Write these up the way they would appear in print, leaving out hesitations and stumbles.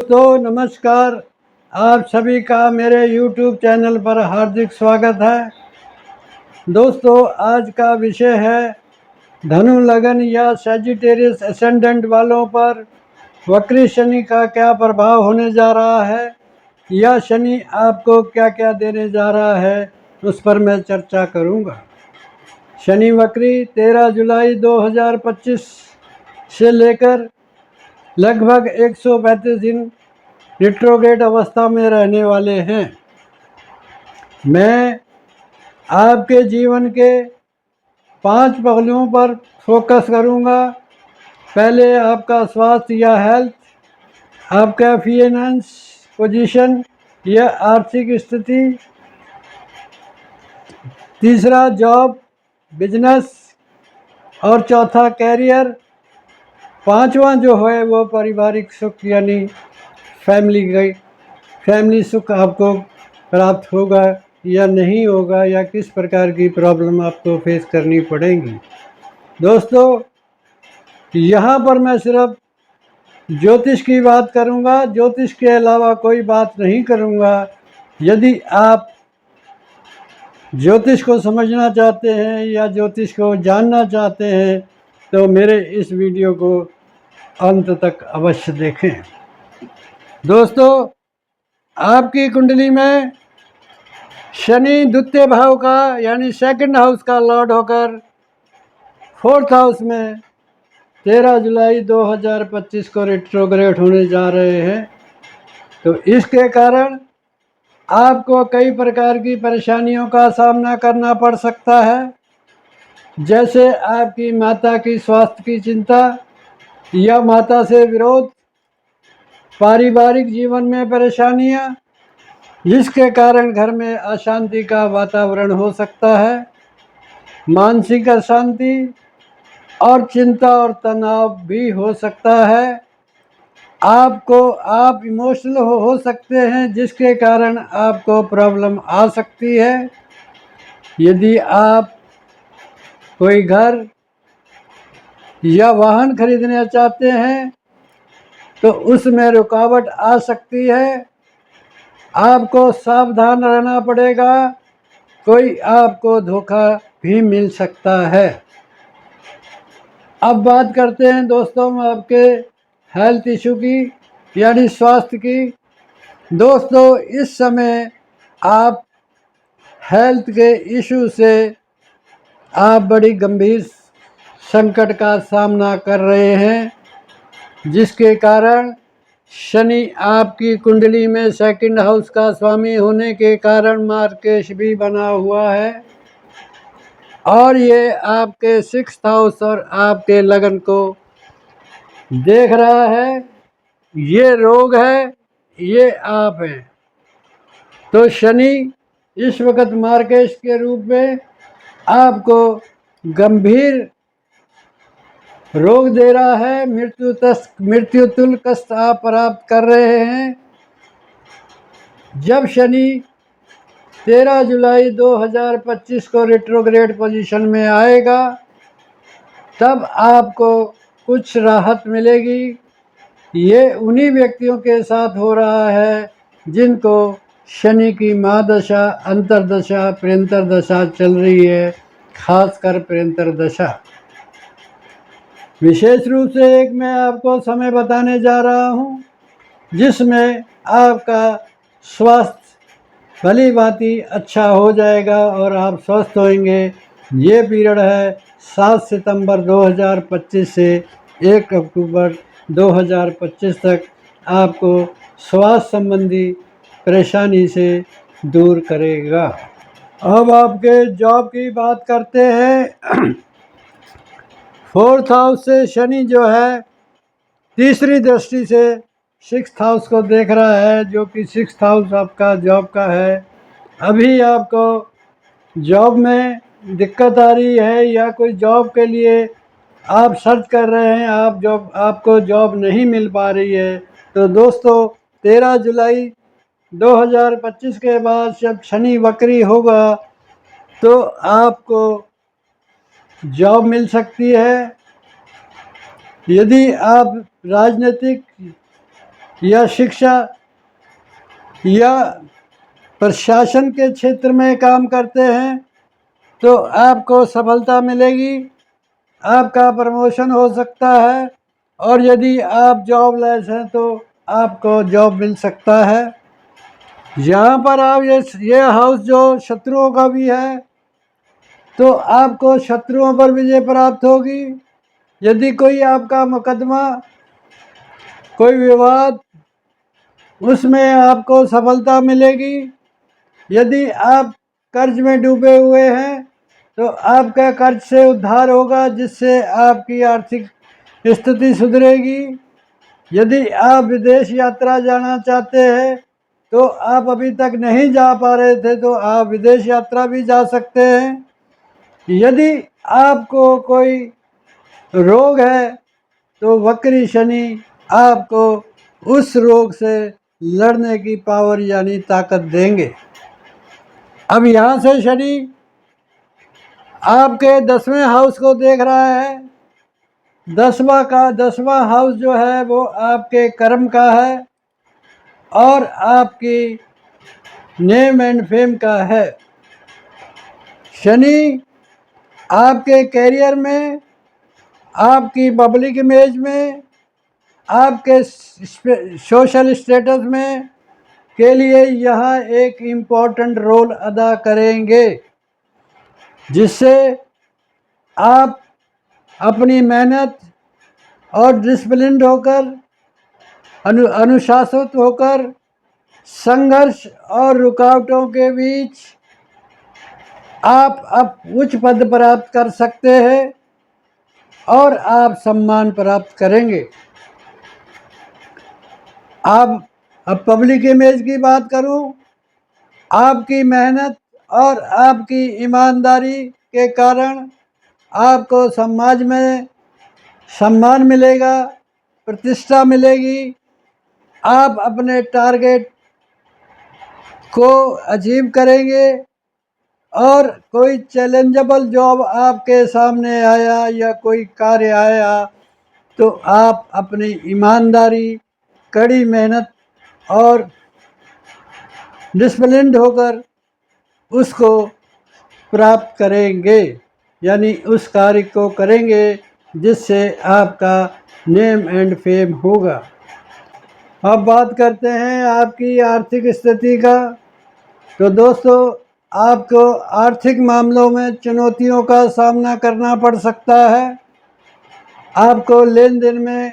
दोस्तों नमस्कार। आप सभी का मेरे YouTube चैनल पर हार्दिक स्वागत है। दोस्तों आज का विषय है धनु लगन या सैजिटेरियस एसेंडेंट वालों पर वक्री शनि का क्या प्रभाव होने जा रहा है या शनि आपको क्या क्या देने जा रहा है, उस पर मैं चर्चा करूंगा। शनि वक्री 13 जुलाई 2025 से लेकर लगभग 135 दिन रिट्रोग्रेड अवस्था में रहने वाले हैं। मैं आपके जीवन के 5 पहलुओं पर फोकस करूंगा। पहले आपका स्वास्थ्य या हेल्थ, आपका फाइनेंस पोजीशन या आर्थिक स्थिति, तीसरा जॉब बिजनेस और चौथा कैरियर, पांचवा जो है वो पारिवारिक सुख यानी फैमिली सुख आपको प्राप्त होगा या नहीं होगा, या किस प्रकार की प्रॉब्लम आपको फेस करनी पड़ेगी। दोस्तों यहाँ पर मैं सिर्फ ज्योतिष की बात करूँगा, ज्योतिष के अलावा कोई बात नहीं करूँगा। यदि आप ज्योतिष को समझना चाहते हैं या ज्योतिष को जानना चाहते हैं तो मेरे इस वीडियो को अंत तक अवश्य देखें। दोस्तों आपकी कुंडली में शनि द्वितीय भाव का यानी सेकंड हाउस का लॉर्ड होकर फोर्थ हाउस में 13 जुलाई 2025 को रिट्रोग्रेड होने जा रहे हैं। तो इसके कारण आपको कई प्रकार की परेशानियों का सामना करना पड़ सकता है, जैसे आपकी माता की स्वास्थ्य की चिंता या माता से विरोध, पारिवारिक जीवन में परेशानियां, जिसके कारण घर में अशांति का वातावरण हो सकता है, मानसिक अशांति और चिंता और तनाव भी हो सकता है। आप इमोशनल हो सकते हैं, जिसके कारण आपको प्रॉब्लम आ सकती है। यदि आप कोई घर या वाहन खरीदना चाहते हैं तो उसमें रुकावट आ सकती है। आपको सावधान रहना पड़ेगा, कोई आपको धोखा भी मिल सकता है। अब बात करते हैं दोस्तों आपके हेल्थ इशू की यानी स्वास्थ्य की। दोस्तों इस समय आप हेल्थ के इशू से आप बड़ी गंभीर संकट का सामना कर रहे हैं, जिसके कारण शनि आपकी कुंडली में सेकंड हाउस का स्वामी होने के कारण मार्केश भी बना हुआ है और ये आपके 6th हाउस और आपके लगन को देख रहा है। ये रोग है, ये आप हैं। तो शनि इस वक्त मार्केश के रूप में आपको गंभीर रोग दे रहा है, मृत्यु तुल्य कष्ट आप प्राप्त कर रहे हैं। जब शनि 13 जुलाई 2025 को रिट्रोग्रेड पोजीशन में आएगा तब आपको कुछ राहत मिलेगी। ये उन्हीं व्यक्तियों के साथ हो रहा है जिनको शनि की महादशा, अंतरदशा, प्रियंतर दशा चल रही है, खासकर प्रियंतर दशा। विशेष रूप से एक मैं आपको समय बताने जा रहा हूँ जिसमें आपका स्वास्थ्य भली भांति अच्छा हो जाएगा और आप स्वस्थ होंगे। ये पीरियड है 7 सितंबर 2025 से 1 अक्टूबर 2025 तक आपको स्वास्थ्य संबंधी परेशानी से दूर करेगा। अब आपके जॉब की बात करते हैं। फोर्थ हाउस से शनि जो है तीसरी दृष्टि से 6th हाउस को देख रहा है, जो कि 6th हाउस आपका जॉब का है। अभी आपको जॉब में दिक्कत आ रही है या कोई जॉब के लिए आप सर्च कर रहे हैं, आपको जॉब नहीं मिल पा रही है, तो दोस्तों 13 जुलाई 2025 के बाद जब शनि वक्री होगा तो आपको जॉब मिल सकती है। यदि आप राजनीतिक या शिक्षा या प्रशासन के क्षेत्र में काम करते हैं तो आपको सफलता मिलेगी, आपका प्रमोशन हो सकता है। और यदि आप जॉबलेस हैं तो आपको जॉब मिल सकता है। यहाँ पर आप ये हाउस जो शत्रुओं का भी है तो आपको शत्रुओं पर विजय प्राप्त होगी। यदि कोई आपका मुकदमा, कोई विवाद, उसमें आपको सफलता मिलेगी। यदि आप कर्ज में डूबे हुए हैं तो आपका कर्ज से उद्धार होगा, जिससे आपकी आर्थिक स्थिति सुधरेगी। यदि आप विदेश यात्रा जाना चाहते हैं तो आप अभी तक नहीं जा पा रहे थे तो आप विदेश यात्रा भी जा सकते हैं। यदि आपको कोई रोग है तो वक्री शनि आपको उस रोग से लड़ने की पावर यानी ताकत देंगे। अब यहाँ से शनि आपके 10वें हाउस को देख रहा है। 10वां हाउस जो है वो आपके कर्म का है और आपकी नेम एंड फेम का है। शनि आपके कैरियर में, आपकी पब्लिक इमेज में, आपके सोशल स्टेटस में के लिए यहाँ एक इम्पोर्टेंट रोल अदा करेंगे, जिससे आप अपनी मेहनत और डिसिप्लिन्ड होकर, अनुशासित होकर, संघर्ष और रुकावटों के बीच आप उच्च पद प्राप्त कर सकते हैं और आप सम्मान प्राप्त करेंगे। आप अब पब्लिक इमेज की बात करूं, आपकी मेहनत और आपकी ईमानदारी के कारण आपको समाज में सम्मान मिलेगा, प्रतिष्ठा मिलेगी। आप अपने टारगेट को अचीव करेंगे और कोई चैलेंजेबल जॉब आपके सामने आया या कोई कार्य आया तो आप अपनी ईमानदारी, कड़ी मेहनत और डिसिप्लिन्ड होकर उसको प्राप्त करेंगे, यानी उस कार्य को करेंगे जिससे आपका नेम एंड फेम होगा। अब बात करते हैं आपकी आर्थिक स्थिति का। तो दोस्तों, आपको आर्थिक मामलों में चुनौतियों का सामना करना पड़ सकता है। आपको लेन देन में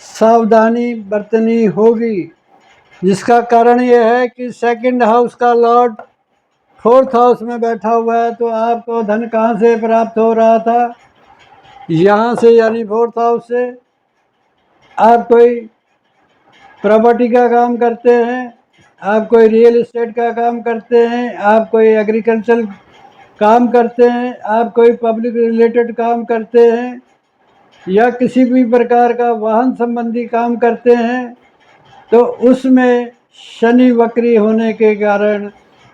सावधानी बरतनी होगी, जिसका कारण यह है कि सेकंड हाउस का लॉर्ड 4th हाउस में बैठा हुआ है। तो आपको धन कहाँ से प्राप्त हो रहा था? यहाँ से, यानी 4th हाउस से। आप कोई प्रॉपर्टी का काम करते हैं, आप कोई रियल एस्टेट का काम करते हैं, आप कोई एग्रीकल्चर काम करते हैं, आप कोई पब्लिक रिलेटेड काम करते हैं या किसी भी प्रकार का वाहन संबंधी काम करते हैं, तो उसमें शनि वक्री होने के कारण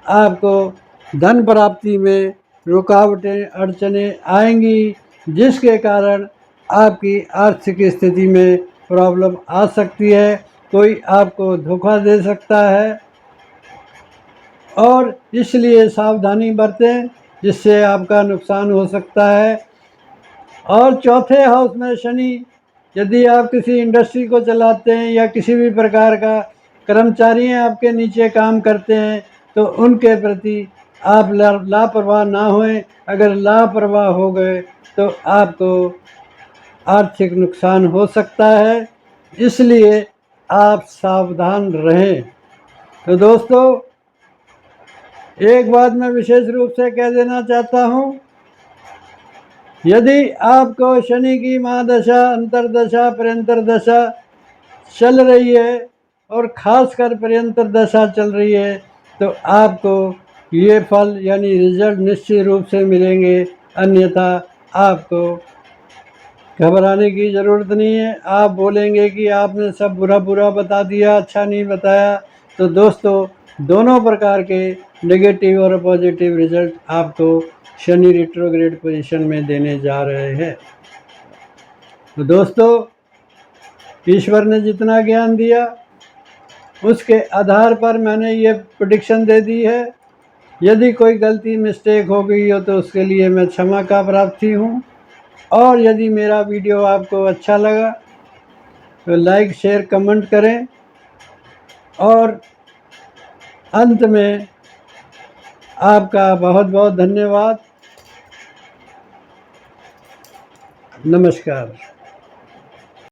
आपको धन प्राप्ति में रुकावटें, अड़चनें आएंगी, जिसके कारण आपकी आर्थिक स्थिति में प्रॉब्लम आ सकती है। कोई आपको धोखा दे सकता है और इसलिए सावधानी बरतें, जिससे आपका नुकसान हो सकता है। और 4थे हाउस में शनि, यदि आप किसी इंडस्ट्री को चलाते हैं या किसी भी प्रकार का कर्मचारी आपके नीचे काम करते हैं तो उनके प्रति आप लापरवाह ना होएं। अगर लापरवाह हो गए तो आपको आर्थिक नुकसान हो सकता है, इसलिए आप सावधान रहें। तो दोस्तों, एक बात मैं विशेष रूप से कह देना चाहता हूँ, यदि आपको शनि की महादशा, अंतरदशा, पर्यंतर दशा चल रही है और ख़ासकर पर्यंतर दशा चल रही है तो आपको ये फल यानी रिजल्ट निश्चित रूप से मिलेंगे, अन्यथा आपको घबराने की ज़रूरत नहीं है। आप बोलेंगे कि आपने सब बुरा बुरा बता दिया, अच्छा नहीं बताया। तो दोस्तों, दोनों प्रकार के नेगेटिव और पॉजिटिव रिजल्ट आपको शनि रिट्रोग्रेड पोजीशन में देने जा रहे हैं। तो दोस्तों, ईश्वर ने जितना ज्ञान दिया उसके आधार पर मैंने ये प्रेडिक्शन दे दी है। यदि कोई गलती मिस्टेक हो गई हो तो उसके लिए मैं क्षमा का प्रार्थी हूँ। और यदि मेरा वीडियो आपको अच्छा लगा तो लाइक शेयर कमेंट करें। और अंत में आपका बहुत बहुत धन्यवाद। नमस्कार।